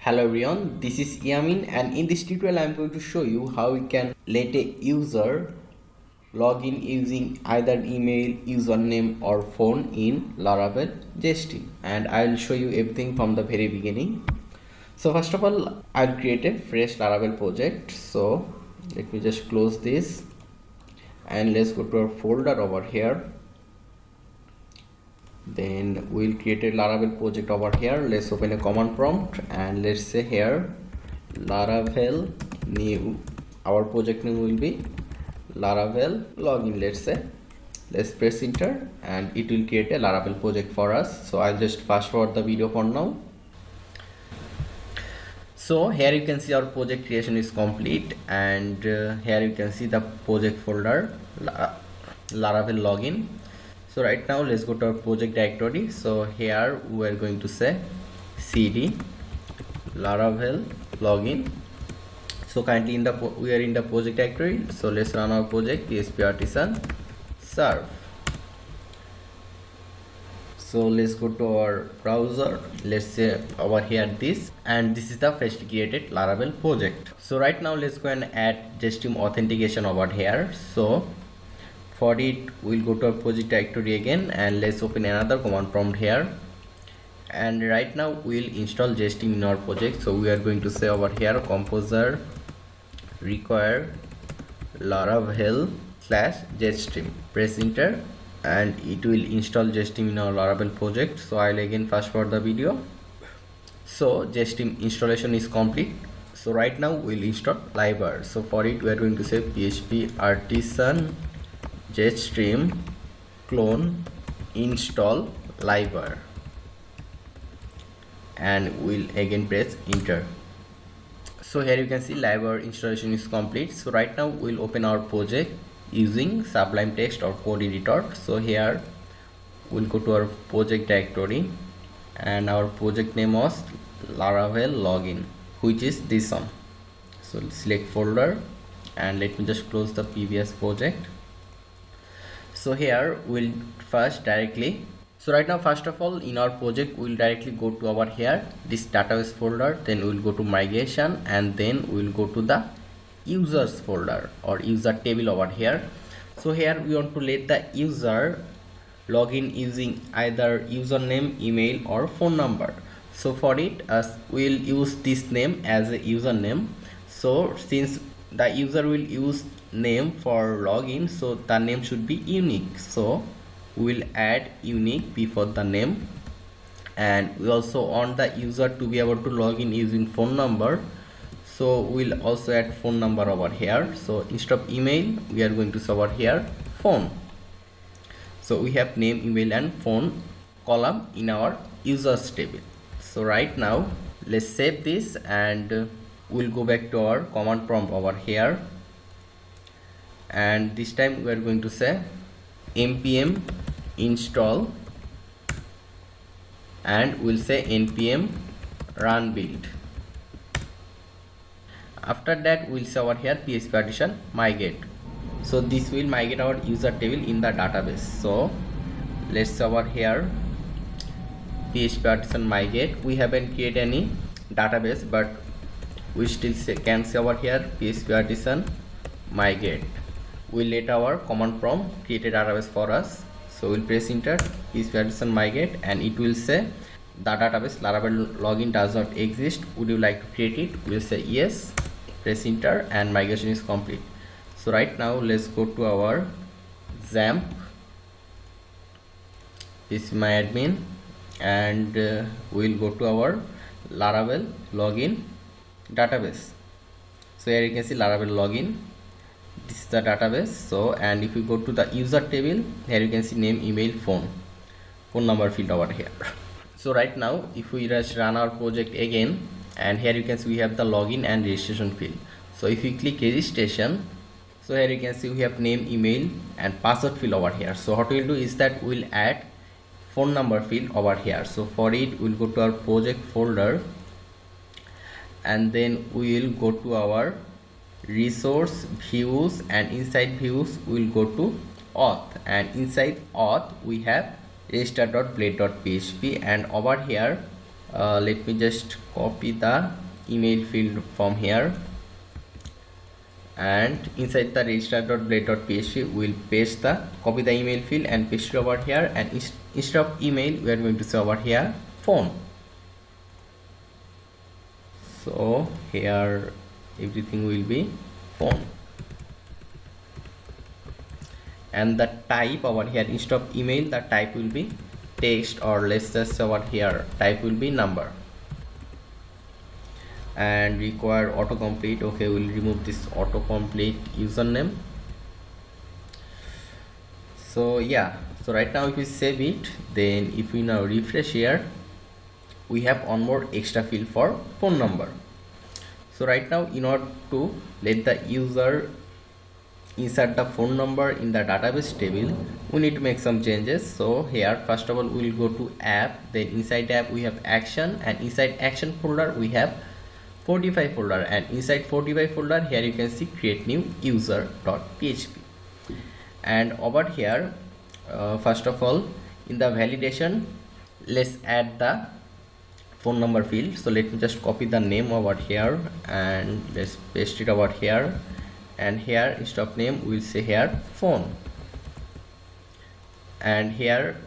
Hello everyone, this is Yamin and in this tutorial I am going to show you how we can let a user log in using either email, username or phone in Laravel Jetstream, and I will show you everything from the very beginning. So first of all, I will create a fresh Laravel project. So let me just close this and let's go to our folder over here. Then we'll create a Laravel project over here. Let's open a command prompt and let's say here Laravel new. Our project name will be Laravel login. Let's press enter and it will create a Laravel project for us. So I'll just fast forward the video for now. So here you can see our project creation is complete, and here you can see the project folder Laravel login. So right now let's go to our project directory. So here we are going to say cd Laravel login. So currently we are in the project directory. So let's run our project php artisan serve. So let's go to our browser. Let's say over here this, and this is the freshly created Laravel project. So right now let's go and add Jetstream authentication over here. So for it we'll go to our project directory again and let's open another command prompt here, and right now we'll install Jetstream in our project. So we are going to say over here composer require Laravel /Jetstream, press enter and it will install Jetstream in our Laravel project. So I'll again fast forward the video. So Jetstream installation is complete. So right now we'll install library. So for it we are going to say php artisan Jetstream clone install library and we'll again press enter. So here you can see library installation is complete. So right now we'll open our project using Sublime Text or code editor. So here we'll go to our project directory and our project name was Laravel login, which is this one. So select folder and let me just close the previous project. So here we'll first of all in our project we'll directly go to over here this database folder, then we'll go to migration and then we'll go to the users folder or user table over here. So here we want to let the user log in using either username, email or phone number. So for it we'll use this name as a username. So since the user will use name for login, so the name should be unique, so we'll add unique before the name. And we also want the user to be able to log in using phone number, so we'll also add phone number over here. So instead of email we are going to say over here phone. So we have name, email and phone column in our users table. So right now let's save this and we'll go back to our command prompt over here, and this time we are going to say npm install and we'll say npm run build. After that we'll say over here php artisan migrate. So this will migrate our user table in the database. So let's say over here php artisan migrate. We haven't created any database, but we still can say over here php artisan migrate. We'll let our command prompt create a database for us. So we'll press enter php artisan migrate and it will say the database Laravel login does not exist, would you like to create it? We'll say yes, press enter and migration is complete. So right now let's go to our XAMPP, this is my admin, and we'll go to our Laravel login database. So here you can see Laravel login, this is the database. So and if you go to the user table, here you can see name, email, phone number field over here. So right now if we just run our project again, and here you can see we have the login and registration field. So if you click registration, so here you can see we have name, email and password field over here. So what we'll do is that we'll add phone number field over here. So for it we'll go to our project folder and then we will go to our resource views, and inside views we'll go to auth, and inside auth we have register.blade.php, and over here Let me just copy the email field from here, and inside the register.blade.php we'll paste the copy the email field and paste it over here, and instead of email we are going to say over here phone. So here everything will be phone, and the type over here instead of email the type will be text, or let's just over here type will be number. And require autocomplete. Okay, we'll remove this autocomplete username. So yeah, so right now if we save it, then if we now refresh here, we have one more extra field for phone number. So right now, in order to let the user insert the phone number in the database table, we need to make some changes. So here first of all we will go to app, then inside app we have action, and inside action folder we have 45 folder, and inside 45 folder here you can see create new user.php. And over here first of all in the validation let's add the phone number field. So let me just copy the name over here and let's paste it over here, and here instead of name we'll say here phone. And here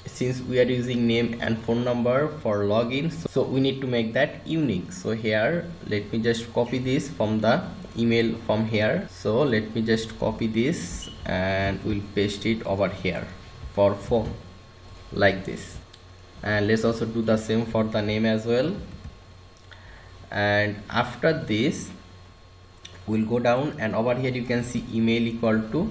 since we are using name and phone number for login, so we need to make that unique. So here let me just copy this from the email from here. So let me just copy this and we'll paste it over here for phone like this, and let's also do the same for the name as well. And after this we'll go down, and over here you can see email equal to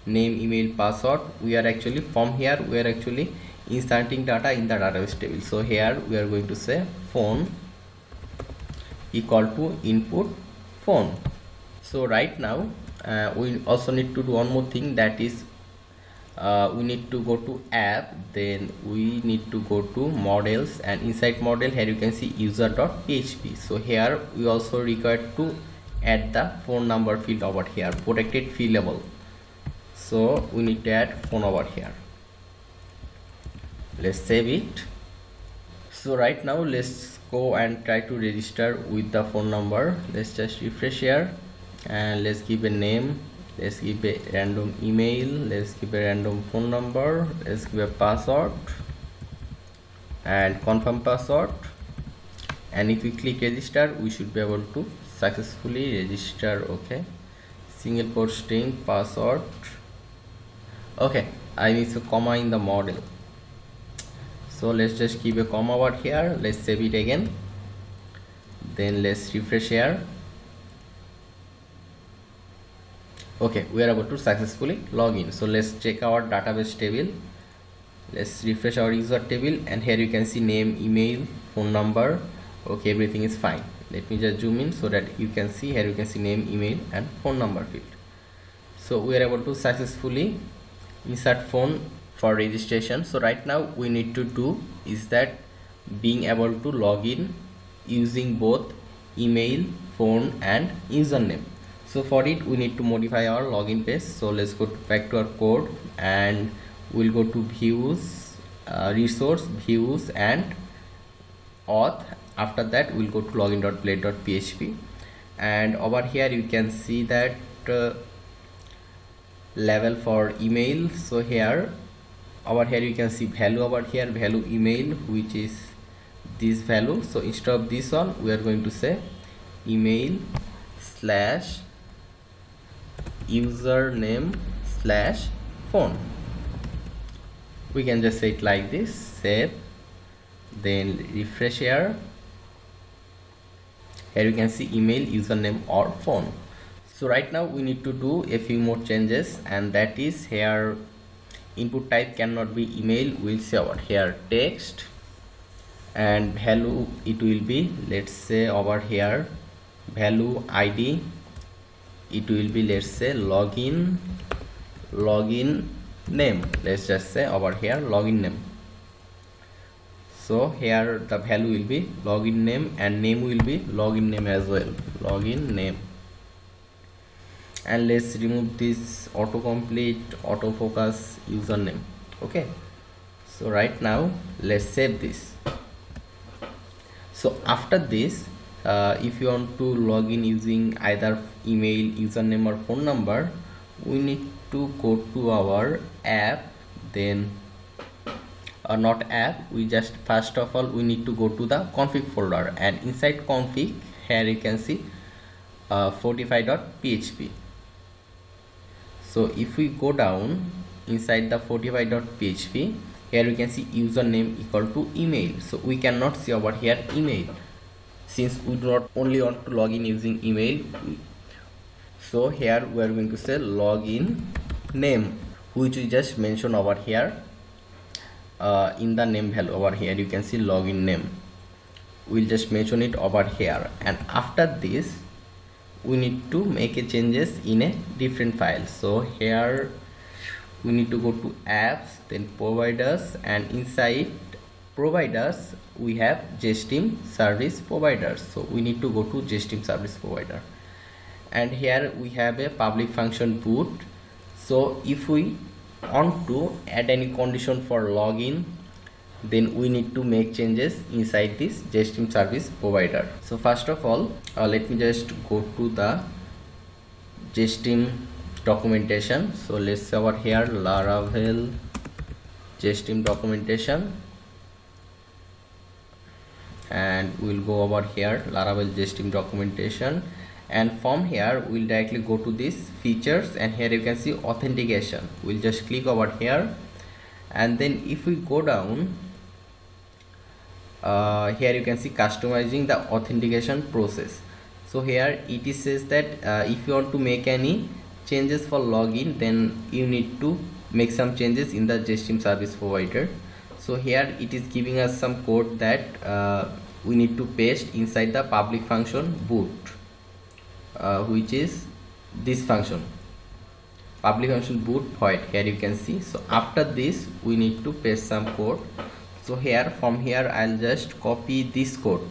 name, email, password. We are actually from here we are actually inserting data in the database table. So here we are going to say phone equal to input phone. So right now we also need to do one more thing, that is we need to go to app, then we need to go to models, and inside model here you can see user.php. so here we also require to add the phone number field over here, protected fieldable. So we need to add phone over here. Let's save it. So right now let's go and try to register with the phone number. Let's just refresh here and let's give a name, let's give a random email, let's give a random phone number, let's give a password and confirm password. And if we click register we should be able to successfully register. Okay, single quote string password. Okay, I need a comma in the model, so let's just keep a comma over here. Let's save it again, then let's refresh here. Okay, we are able to successfully log in. So let's check our database table. Let's refresh our user table, and here you can see name, email, phone number. Okay, everything is fine. Let me just zoom in so that you can see. Here you can see name, email and phone number field. So we are able to successfully insert phone for registration. So right now we need to do is that being able to log in using both email, phone and username. So for it we need to modify our login page. So let's go back to our code and we'll go to views, resource, views and auth. After that we'll go to login.blade.php, and over here you can see that level for email. So here over here you can see value over here, value email, which is this value. So instead of this one we are going to say email slash username slash phone. We can just say it like this, save, then refresh here. Here you can see email, username or phone. So right now we need to do a few more changes, and that is here input type cannot be email, we'll say over here text, and value it will be, let's say over here value ID, it will be, let's say login name, let's just say over here login name. So here the value will be login name and name will be login name as well, login name. And let's remove this autocomplete, autofocus, username. Okay, so right now let's save this. So after this, if you want to log in using either email, username or phone number, we need to go to our app. Then not app, we just first of all we need to go to the config folder, and inside config here you can see fortify.php. so if we go down inside the fortify.php, here you can see username equal to email. So we cannot see over here email since we do not only want to log in using email. So here we are going to say login name, which we just mention over here in the name value. Over here you can see login name, we'll just mention it over here. And after this we need to make a changes in a different file. So here we need to go to apps, then providers, and inside providers we have Jetstream service providers. So we need to go to Jetstream service provider, and here we have a public function boot. So if we want to add any condition for login, then we need to make changes inside this Jetstream service provider. So first of all, let me just go to the Jetstream documentation. So let's say over here Laravel Jetstream documentation, and we'll go over here Laravel Jetstream documentation, and from here we'll directly go to these features, and here you can see authentication. We'll just click over here, and then if we go down, here you can see customizing the authentication process. So here it says that if you want to make any changes for login, then you need to make some changes in the Jetstream service provider. So here it is giving us some code that we need to paste inside the public function boot, which is this function, public function boot void. Here you can see. So after this we need to paste some code. So here from here I'll just copy this code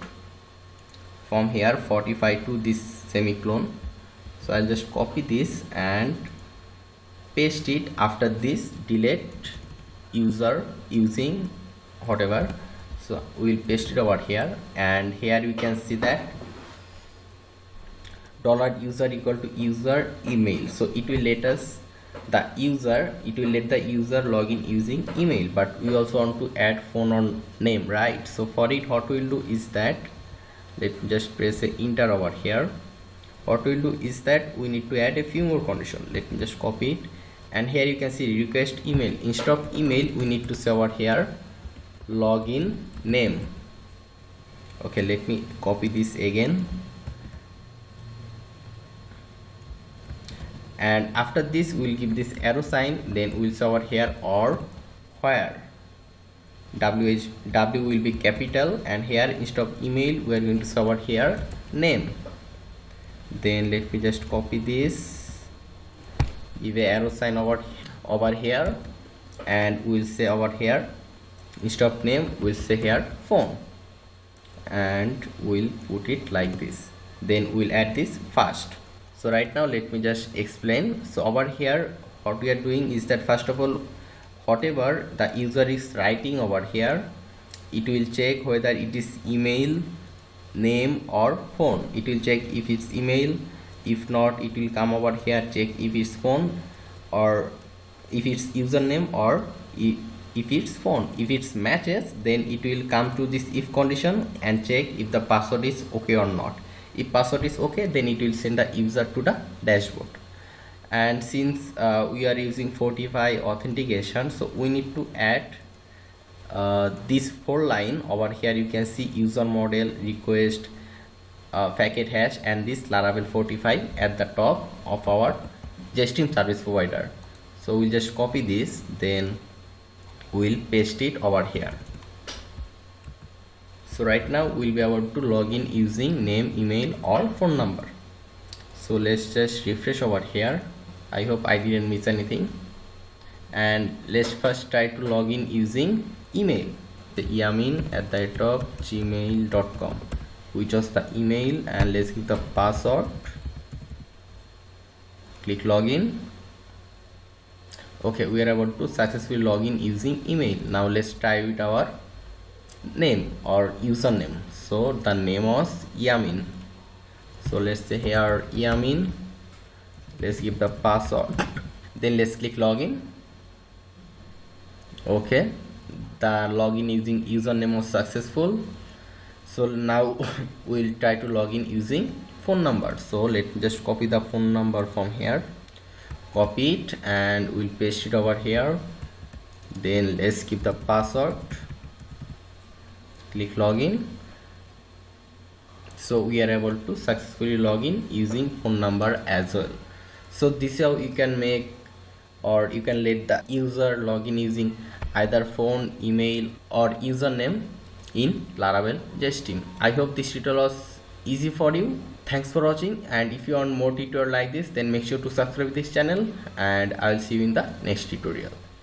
from here 45 to this semicolon. So I'll just copy this and paste it. After this delete user using whatever. So we'll paste it over here, and here you can see that $user equal to user email. So it will let us the user, it will let the user log in using email, but we also want to add phone or name, right? So for it what we'll do is that, let me just press a enter over here. What we'll do is that we need to add a few more conditions. Let me just copy it, and here you can see request email. Instead of email we need to say over here login name. Okay, let me copy this again, and after this we'll give this arrow sign, then we'll say over here or where w will be capital, and here instead of email we are going to say over here name. Then let me just copy this, give a arrow sign over here, and we'll say over here instead of name we'll say here phone, and we'll put it like this. Then we'll add this first. So right now let me just explain. So over here what we are doing is that first of all, whatever the user is writing over here, it will check whether it is email, name or phone. It will check if it's email. If not, it will come over here, check if it's phone, or if it's username, or if it's phone. If it's matches, then it will come to this if condition and check if the password is okay or not. If password is okay, then it will send the user to the dashboard. And since we are using Fortify authentication, so we need to add this 4 line over here. You can see user model, request, packet hash, and this Laravel Fortify at the top of our Jetstream service provider. So we'll just copy this, then we'll paste it over here. So right now we'll be able to log in using name, email or phone number. So let's just refresh over here. I hope I didn't miss anything. And let's first try to log in using email, the yamin@gmail.com, which was the email, and let's give the password. Click login. Okay, we are able to successfully log in using email. Now let's try with our name or username. So the name was Yamin. So let's say here Yamin. Let's give the password. Then let's click login. Okay, the login using username was successful. So now we'll try to log in using phone number. So let me just copy the phone number from here, copy it, and we'll paste it over here. Then let's give the password, click login. So we are able to successfully log in using phone number as well. So this is how you can make, or you can let the user log in using either phone, email, or username in Laravel Jetstream. I hope this tutorial was easy for you. Thanks for watching, and if you want more tutorial like this, then make sure to subscribe this channel, and I'll see you in the next tutorial.